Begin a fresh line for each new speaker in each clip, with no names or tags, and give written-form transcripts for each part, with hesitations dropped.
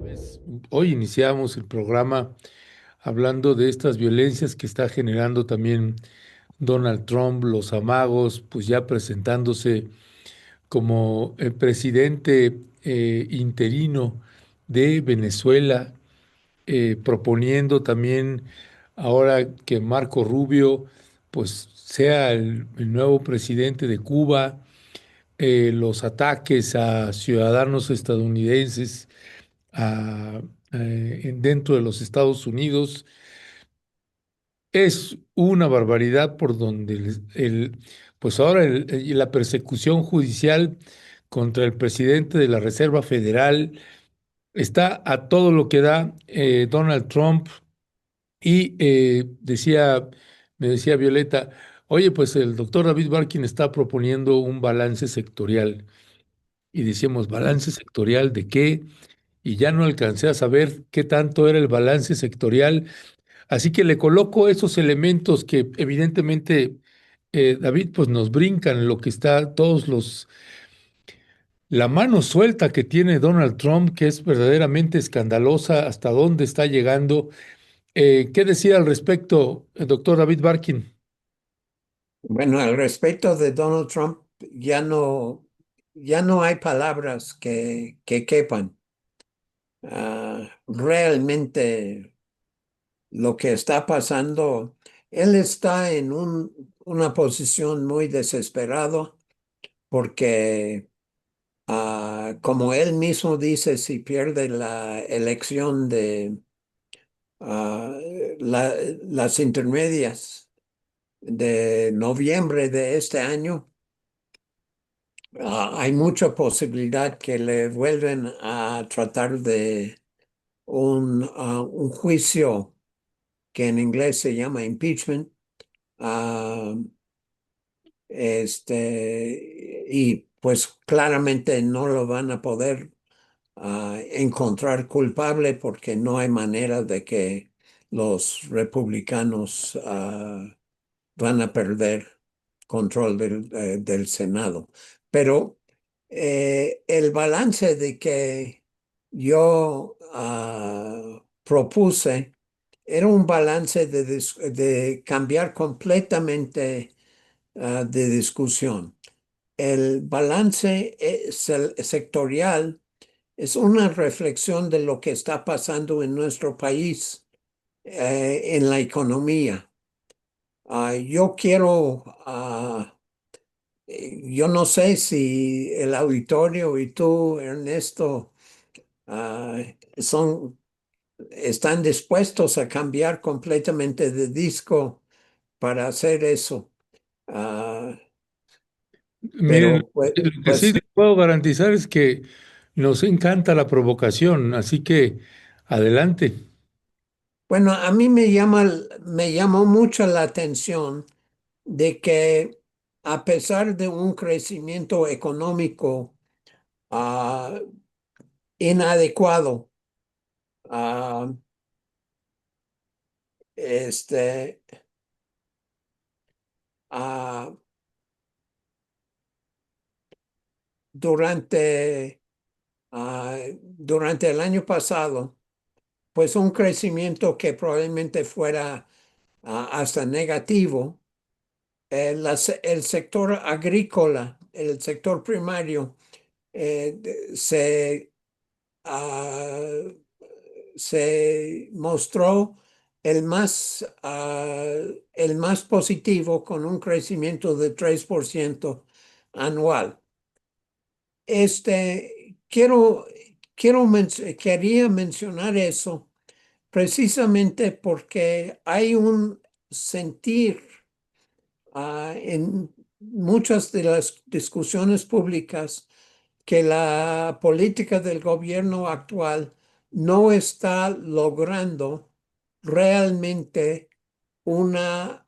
Pues, hoy iniciamos el programa hablando de estas violencias que está generando también Donald Trump, los amagos, pues ya presentándose como el presidente interino de Venezuela, proponiendo también ahora que Marco Rubio pues sea el nuevo presidente de Cuba, los ataques a ciudadanos estadounidenses dentro de los Estados Unidos. Es una barbaridad por donde pues ahora y la persecución judicial contra el presidente de la Reserva Federal está a todo lo que da Donald Trump. Y me decía Violeta, oye, pues el doctor David Barkin está proponiendo un balance sectorial. Y decíamos, ¿balance sectorial de qué? Y ya no alcancé a saber qué tanto era el balance sectorial. Así que le coloco esos elementos que evidentemente, David, pues nos brincan lo que está, la mano suelta que tiene Donald Trump, que es verdaderamente escandalosa, hasta dónde está llegando. ¿Qué decir al respecto, doctor David Barkin?
Bueno, al respecto de Donald Trump, ya no hay palabras que quepan. Realmente lo que está pasando, él está en una posición muy desesperado porque, como él mismo dice, si pierde la elección de ah, las intermedias de noviembre de este año, hay mucha posibilidad que le vuelven a tratar de un juicio que en inglés se llama impeachment. ah, y pues claramente no lo van a poder encontrar culpable porque no hay manera de que los republicanos van a perder control del Senado. Pero el balance de que yo propuse era un balance de cambiar completamente de discusión. El balance sectorial es una reflexión de lo que está pasando en nuestro país, en la economía. Yo quiero, yo no sé si el auditorio y tú, Ernesto, ah, son, están dispuestos a cambiar completamente de disco para hacer eso. Ah,
Miren,
pero pues,
lo que sí
pues,
les puedo garantizar es que nos encanta la provocación, así que adelante.
bueno, a mí me llamó mucho la atención de que a pesar de un crecimiento económico ah, inadecuado, ah, este, ah, durante, durante el año pasado, pues un crecimiento que probablemente fuera hasta negativo, el sector agrícola, el sector primario, se ah, se mostró el más positivo con un crecimiento de 3% anual. Quería mencionar eso precisamente porque hay un sentir en muchas de las discusiones públicas que la política del gobierno actual no está logrando realmente una,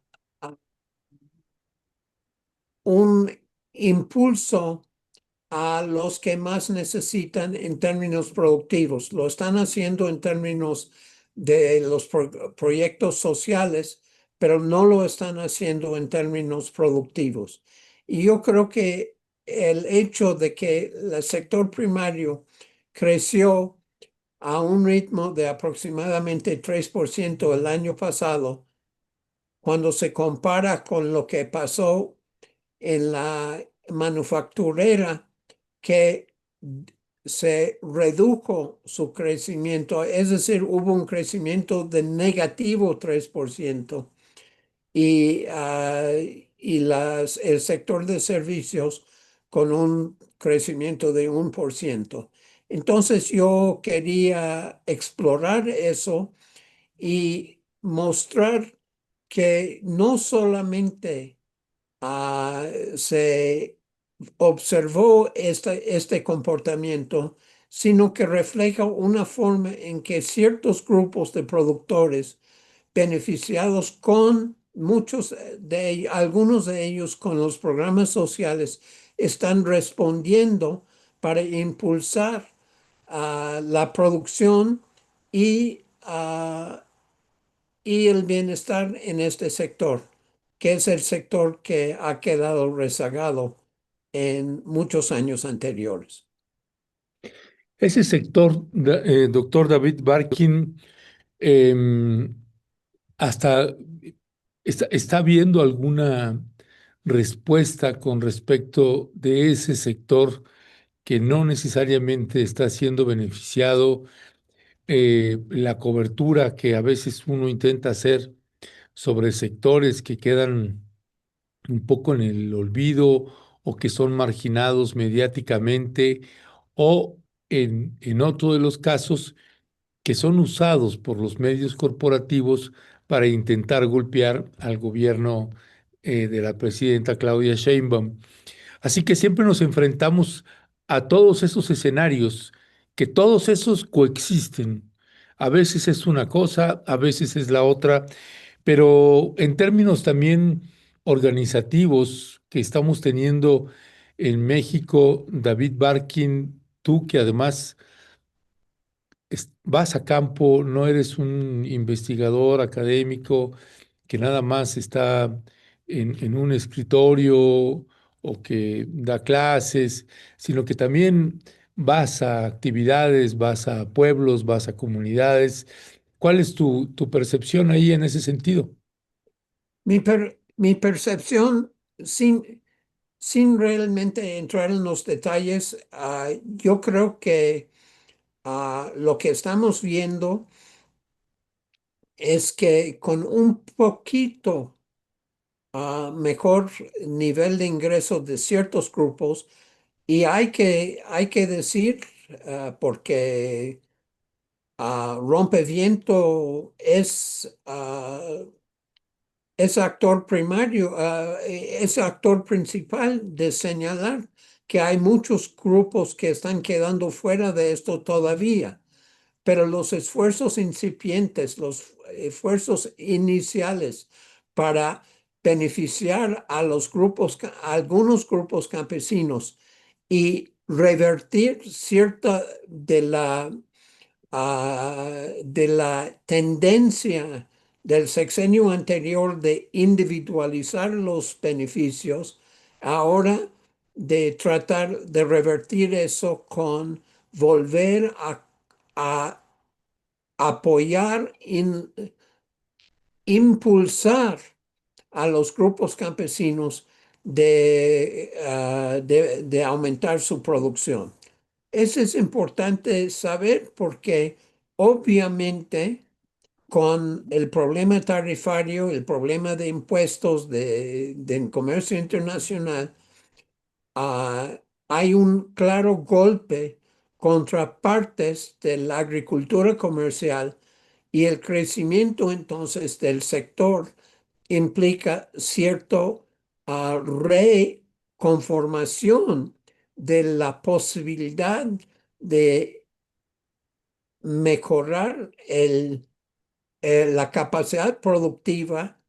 un impulso a los que más necesitan en términos productivos. Lo están haciendo en términos de los proyectos sociales, pero no lo están haciendo en términos productivos. Y yo creo que el hecho de que el sector primario creció a un ritmo de aproximadamente 3% el año pasado, cuando se compara con lo que pasó en la manufacturera, que se redujo su crecimiento, es decir, hubo un crecimiento de negativo 3%, y el sector de servicios con un crecimiento de 1%. Entonces yo quería explorar eso y mostrar que no solamente se observó este comportamiento, sino que refleja una forma en que ciertos grupos de productores beneficiados con algunos de ellos con los programas sociales, están respondiendo para impulsar la producción y, y el bienestar en este sector, que es el sector que ha quedado rezagado en muchos años anteriores.
Ese sector, doctor David Barkin, em, hasta está viendo alguna respuesta con respecto de ese sector que no necesariamente está siendo beneficiado, la cobertura que a veces uno intenta hacer sobre sectores que quedan un poco en el olvido o que son marginados mediáticamente o en otro de los casos que son usados por los medios corporativos para intentar golpear al gobierno de la presidenta Claudia Sheinbaum. Así que siempre nos enfrentamos a todos esos escenarios, que todos esos coexisten. A veces es una cosa, a veces es la otra, pero en términos también organizativos que estamos teniendo en México, David Barkin, tú que además vas a campo, no eres un investigador académico que nada más está en un escritorio o que da clases, sino que también vas a actividades, vas a pueblos, vas a comunidades. ¿Cuál es tu percepción ahí en ese sentido?
Mi percepción, sin realmente entrar en los detalles, yo creo que lo que estamos viendo es que con un poquito mejor nivel de ingresos de ciertos grupos, y hay que decir, porque Rompeviento es actor primario, es actor principal de señalar que hay muchos grupos que están quedando fuera de esto todavía, pero los esfuerzos incipientes, los esfuerzos iniciales para beneficiar a a algunos grupos campesinos y revertir cierta de la tendencia del sexenio anterior de individualizar los beneficios, ahora de tratar de revertir eso con volver a apoyar, impulsar a los grupos campesinos de aumentar su producción. Eso es importante saber porque obviamente con el problema tarifario, el problema de impuestos del comercio internacional, hay un claro golpe contra partes de la agricultura comercial, y el crecimiento entonces del sector implica cierto reconformación de la posibilidad de mejorar la capacidad productiva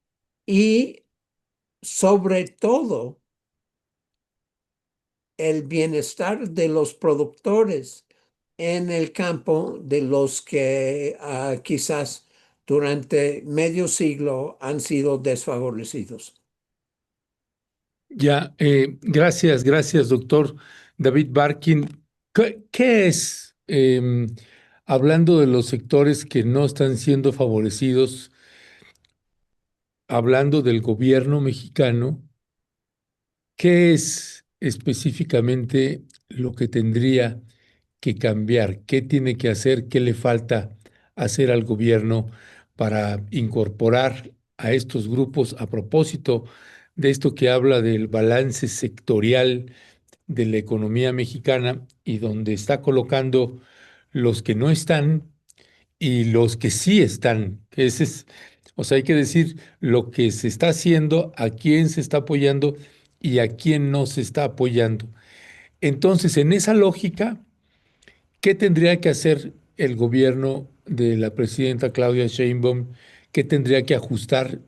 y sobre todo el bienestar de los productores en el campo, de los que quizás durante medio siglo han sido desfavorecidos.
Ya, gracias, gracias, doctor David Barkin. ¿Qué es, hablando de los sectores que no están siendo favorecidos, hablando del gobierno mexicano, qué es específicamente lo que tendría que cambiar? ¿Qué tiene que hacer? ¿Qué le falta hacer al gobierno para incorporar a estos grupos a propósito de esto que habla del balance sectorial de la economía mexicana y donde está colocando los que no están y los que sí están? Que ese es, o sea, hay que decir lo que se está haciendo, a quién se está apoyando y a quién no se está apoyando. Entonces, en esa lógica, ¿qué tendría que hacer el gobierno de la presidenta Claudia Sheinbaum? ¿Qué tendría que ajustar,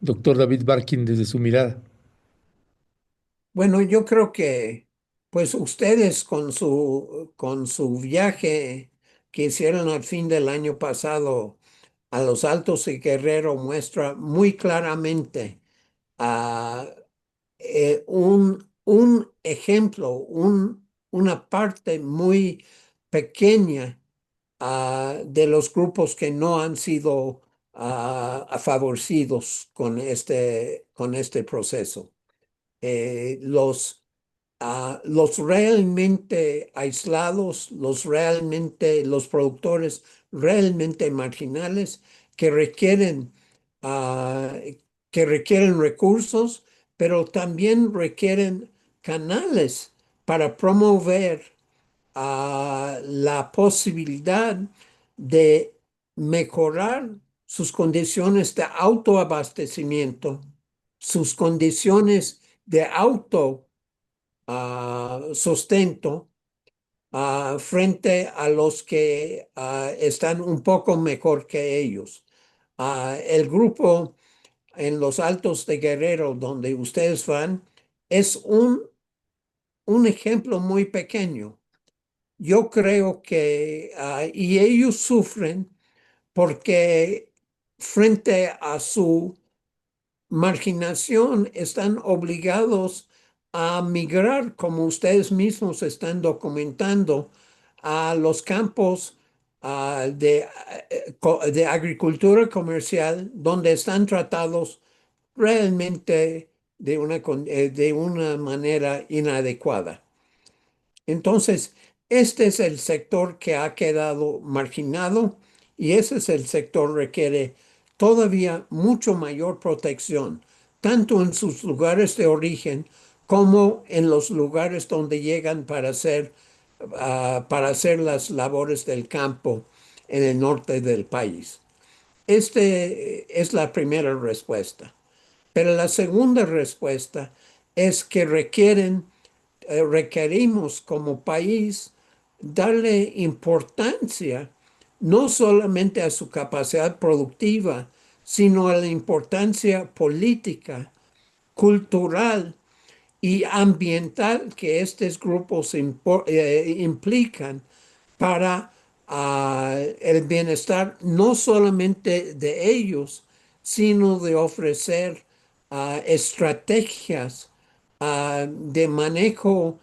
doctor David Barkin, desde su mirada?
Bueno, yo creo que pues ustedes con su viaje que hicieron al fin del año pasado a los Altos de Guerrero muestra muy claramente ah, un ejemplo, una parte muy pequeña de los grupos que no han sido favorecidos con este proceso. Los realmente aislados, los productores realmente marginales que ah, que requieren recursos, pero también requieren canales para promover la posibilidad de mejorar sus condiciones de autoabastecimiento, sus condiciones de auto sustento frente a los que están un poco mejor que ellos. El grupo en los Altos de Guerrero, donde ustedes van, es un ejemplo muy pequeño. Yo creo que, y ellos sufren porque frente a su marginación están obligados a migrar, como ustedes mismos están documentando, a los campos de agricultura comercial, donde están tratados realmente de una manera inadecuada. Entonces, este es el sector que ha quedado marginado y ese es el sector que requiere todavía mucho mayor protección, tanto en sus lugares de origen como en los lugares donde llegan para hacer las labores del campo en el norte del país. Este es la primera respuesta. Pero la segunda respuesta es que requerimos como país darle importancia no solamente a su capacidad productiva, sino a la importancia política, cultural y ambiental que estos grupos implican para el bienestar no solamente de ellos, sino de ofrecer estrategias de manejo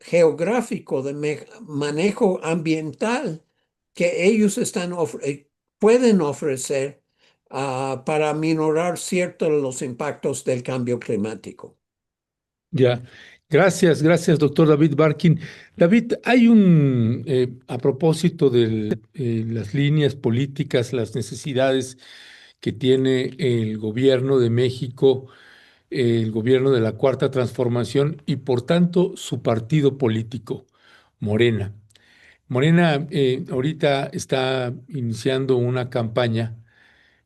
geográfico, de manejo ambiental que ellos pueden ofrecer para minorar ciertos los impactos del cambio climático.
Ya, gracias, gracias, doctor David Barkin. David, hay a propósito de las líneas políticas, las necesidades que tiene el gobierno de México, el gobierno de la Cuarta Transformación y por tanto su partido político, Morena. Morena ahorita está iniciando una campaña.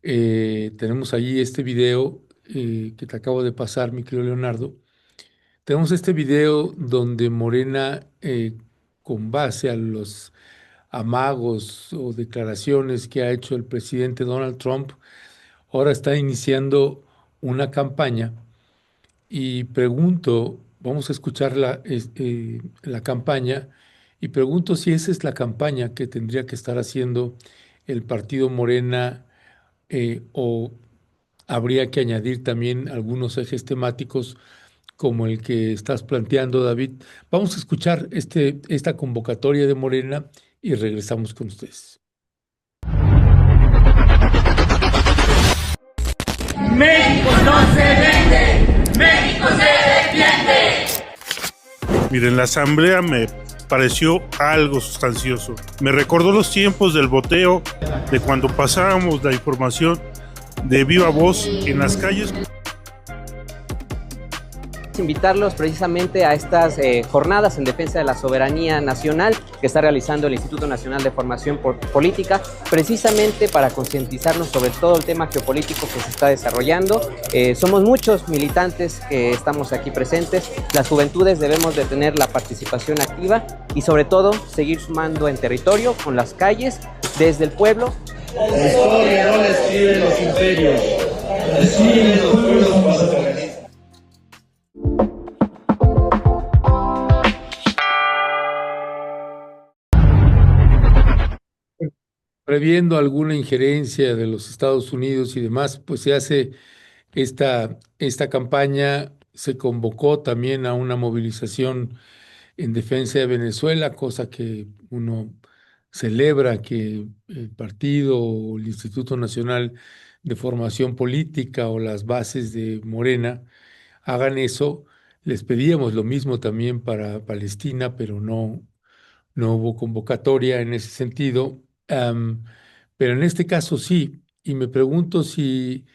Tenemos allí este video que te acabo de pasar, mi querido Leonardo. Tenemos este video donde Morena, con base a los amagos o declaraciones que ha hecho el presidente Donald Trump, ahora está iniciando una campaña y pregunto, vamos a escuchar la campaña y pregunto si esa es la campaña que tendría que estar haciendo el partido Morena, o habría que añadir también algunos ejes temáticos como el que estás planteando, David. Vamos a escuchar esta convocatoria de Morena y regresamos con ustedes.
México no se vende, México se defiende.
Miren, la asamblea me pareció algo sustancioso. Me recordó los tiempos del boteo, de cuando pasábamos la información de viva voz en las calles.
Invitarlos precisamente a estas jornadas en defensa de la soberanía nacional que está realizando el Instituto Nacional de Formación Política, precisamente para concientizarnos sobre todo el tema geopolítico que se está desarrollando. Somos muchos militantes que estamos aquí presentes. Las juventudes debemos de tener la participación activa y sobre todo seguir sumando en territorio, con las calles, desde el pueblo.
La historia no la escriben los imperios, la escriben los pueblos cuando se organizan.
Previendo alguna injerencia de los Estados Unidos y demás, pues se hace esta campaña, se convocó también a una movilización en defensa de Venezuela, cosa que uno celebra que el partido o el Instituto Nacional de Formación Política o las bases de Morena hagan eso. Les pedíamos lo mismo también para Palestina, pero no hubo convocatoria en ese sentido. Pero en este caso sí, y me pregunto si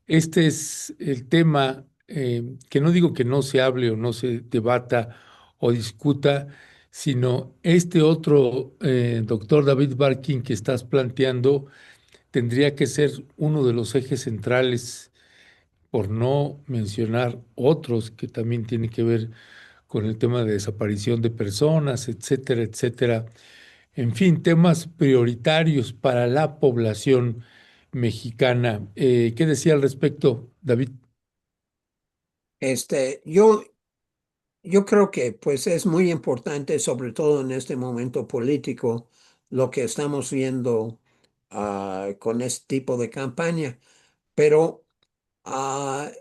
este es el tema, que no digo que no se hable o no se debata o discuta, sino este otro, doctor David Barkin, que estás planteando, tendría que ser uno de los ejes centrales, por no mencionar otros que también tienen que ver con el tema de desaparición de personas, etcétera, etcétera. En fin, temas prioritarios para la población mexicana. ¿Qué decía al respecto, David?
Este, yo creo que pues es muy importante, sobre todo en este momento político, lo que estamos viendo con este tipo de campaña. Pero lo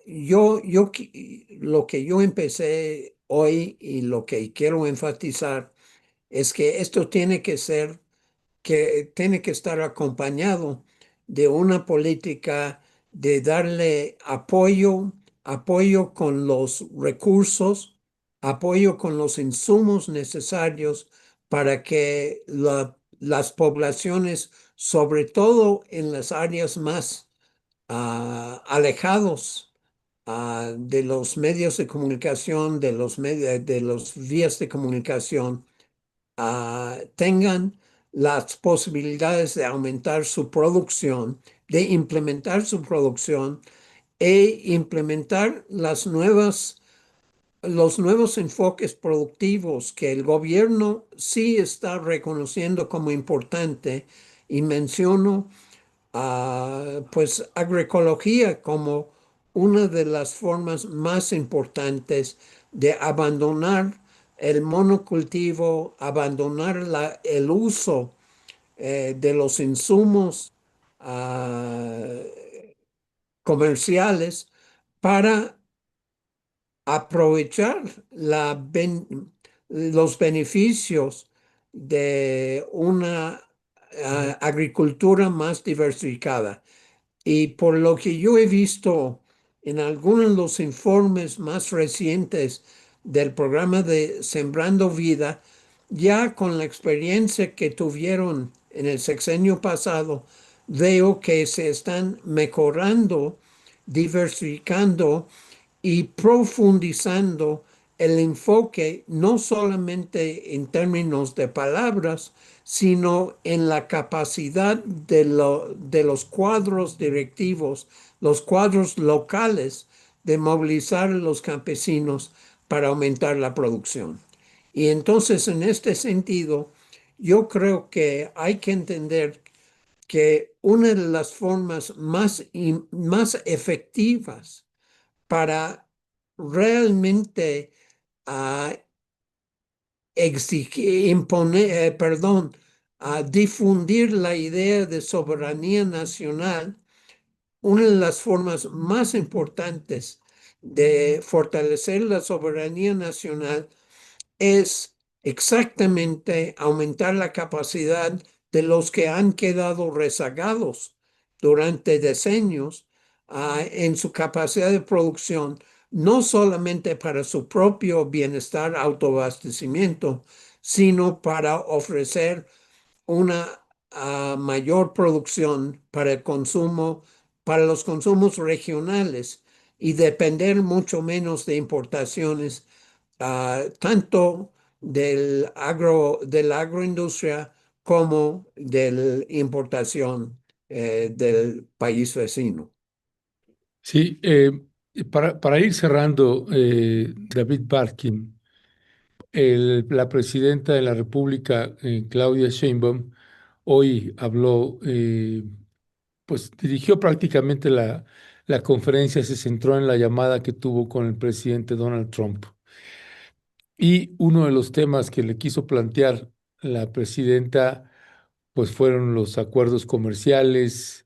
que yo empecé hoy y lo que quiero enfatizar es que esto tiene que estar acompañado de una política de darle apoyo con los recursos, apoyo con los insumos necesarios para que las poblaciones, sobre todo en las áreas más alejados de los medios de comunicación, de los vías de comunicación, tengan las posibilidades de aumentar su producción, de implementar su producción e implementar los nuevos enfoques productivos que el gobierno sí está reconociendo como importante. Y menciono pues agroecología como una de las formas más importantes de abandonar el monocultivo, abandonar el uso de los insumos ah, comerciales para aprovechar los beneficios de una agricultura más diversificada. Y por lo que yo he visto en algunos de los informes más recientes del programa de Sembrando Vida, ya con la experiencia que tuvieron en el sexenio pasado, veo que se están mejorando, diversificando y profundizando el enfoque no solamente en términos de palabras, sino en la capacidad de los cuadros directivos, los cuadros locales de movilizar a los campesinos para aumentar la producción. Y entonces, en este sentido, yo creo que hay que entender que una de las formas más efectivas para realmente ah, difundir la idea de soberanía nacional una de las formas más importantes de fortalecer la soberanía nacional es exactamente aumentar la capacidad de los que han quedado rezagados durante decenios en su capacidad de producción, no solamente para su propio bienestar, autoabastecimiento, sino para ofrecer una mayor producción para el consumo, para los consumos regionales y depender mucho menos de importaciones, tanto de la agroindustria como de la importación del país vecino.
Sí, para ir cerrando, David Barkin, la presidenta de la República, Claudia Sheinbaum, hoy habló, pues dirigió prácticamente la conferencia, se centró en la llamada que tuvo con el presidente Donald Trump. Y uno de los temas que le quiso plantear la presidenta, pues fueron los acuerdos comerciales,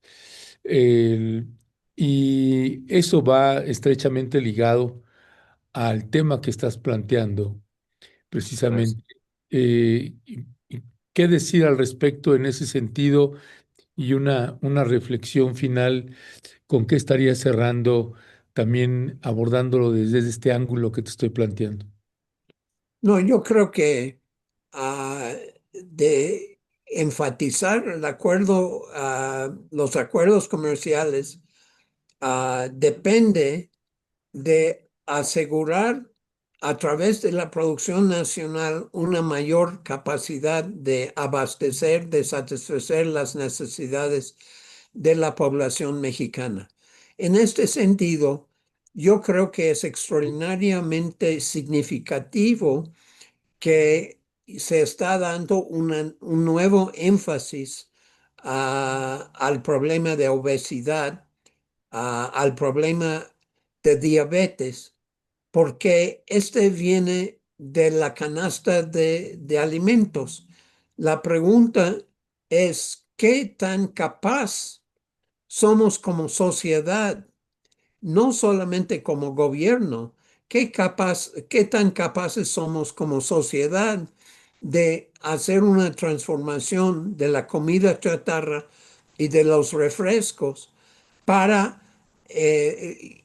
el- y eso va estrechamente ligado al tema que estás planteando,
Gracias.
precisamente. Y ¿qué decir al respecto en ese sentido? Y una reflexión final, ¿con qué estaría cerrando también abordándolo desde este ángulo que te estoy planteando?
No, yo creo que de enfatizar los acuerdos comerciales depende de asegurar a través de la producción nacional una mayor capacidad de abastecer, de satisfacer las necesidades de la población mexicana. En este sentido, yo creo que es extraordinariamente significativo que se está dando un nuevo énfasis al problema de obesidad, al problema de diabetes, porque este viene de la canasta de alimentos. La pregunta es, ¿qué tan capaz somos como sociedad, no solamente como gobierno, qué tan capaces somos como sociedad de hacer una transformación de la comida chatarra y de los refrescos para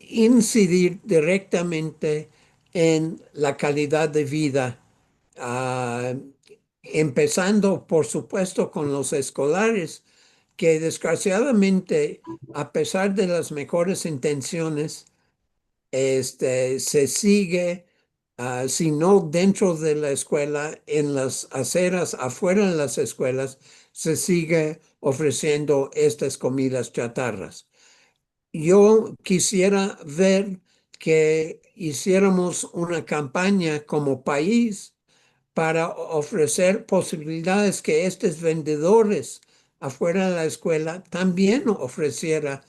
incidir directamente en la calidad de vida, ah, empezando, por supuesto, con los escolares, que desgraciadamente, a pesar de las mejores intenciones, se sigue, si no dentro de la escuela, en las aceras, afuera de las escuelas, se sigue ofreciendo estas comidas chatarras. Yo quisiera ver que hiciéramos una campaña como país para ofrecer posibilidades que estos vendedores afuera de la escuela también ofreciera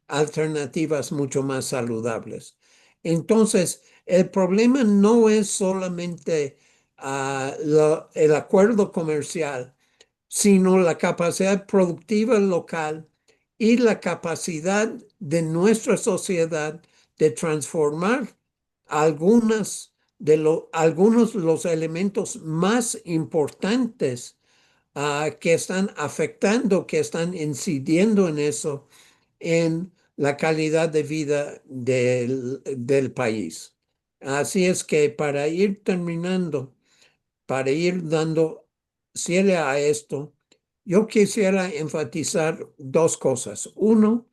alternativas mucho más saludables. Entonces, el problema no es solamente el acuerdo comercial, sino la capacidad productiva local y la capacidad de nuestra sociedad de transformar algunos de los elementos más importantes que están afectando, que están incidiendo en eso, en la calidad de vida del país. Así es que para ir terminando, para ir dando cierre a esto, yo quisiera enfatizar dos cosas. Uno,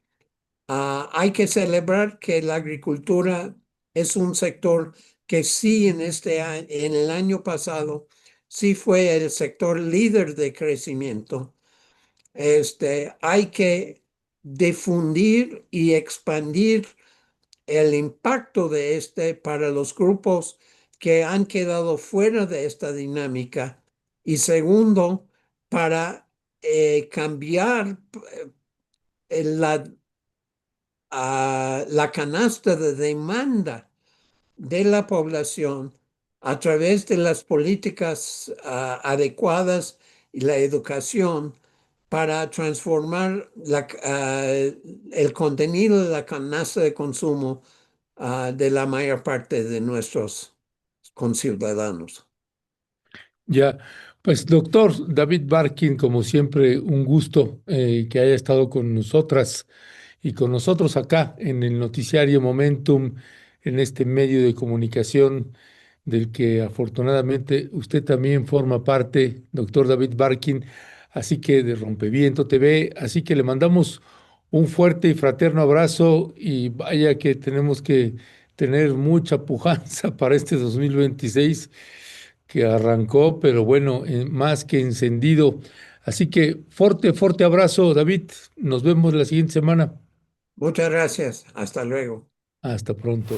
hay que celebrar que la agricultura es un sector que sí en el año pasado, sí fue el sector líder de crecimiento. Hay que difundir y expandir el impacto de para los grupos que han quedado fuera de esta dinámica. Y segundo, para cambiar la, la canasta de demanda de la población a través de las políticas adecuadas y la educación para transformar el contenido de la canasta de consumo de la mayor parte de nuestros conciudadanos.
Ya, pues doctor David Barkin, como siempre, un gusto que haya estado con nosotras y con nosotros acá en el noticiario Momentum, en este medio de comunicación del que afortunadamente usted también forma parte, doctor David Barkin, así que de Rompeviento TV, así que le mandamos un fuerte y fraterno abrazo y vaya que tenemos que tener mucha pujanza para este 2026 que arrancó, pero bueno, más que encendido. Así que fuerte, fuerte abrazo, David. Nos vemos la siguiente semana.
Muchas gracias. Hasta luego.
Hasta pronto.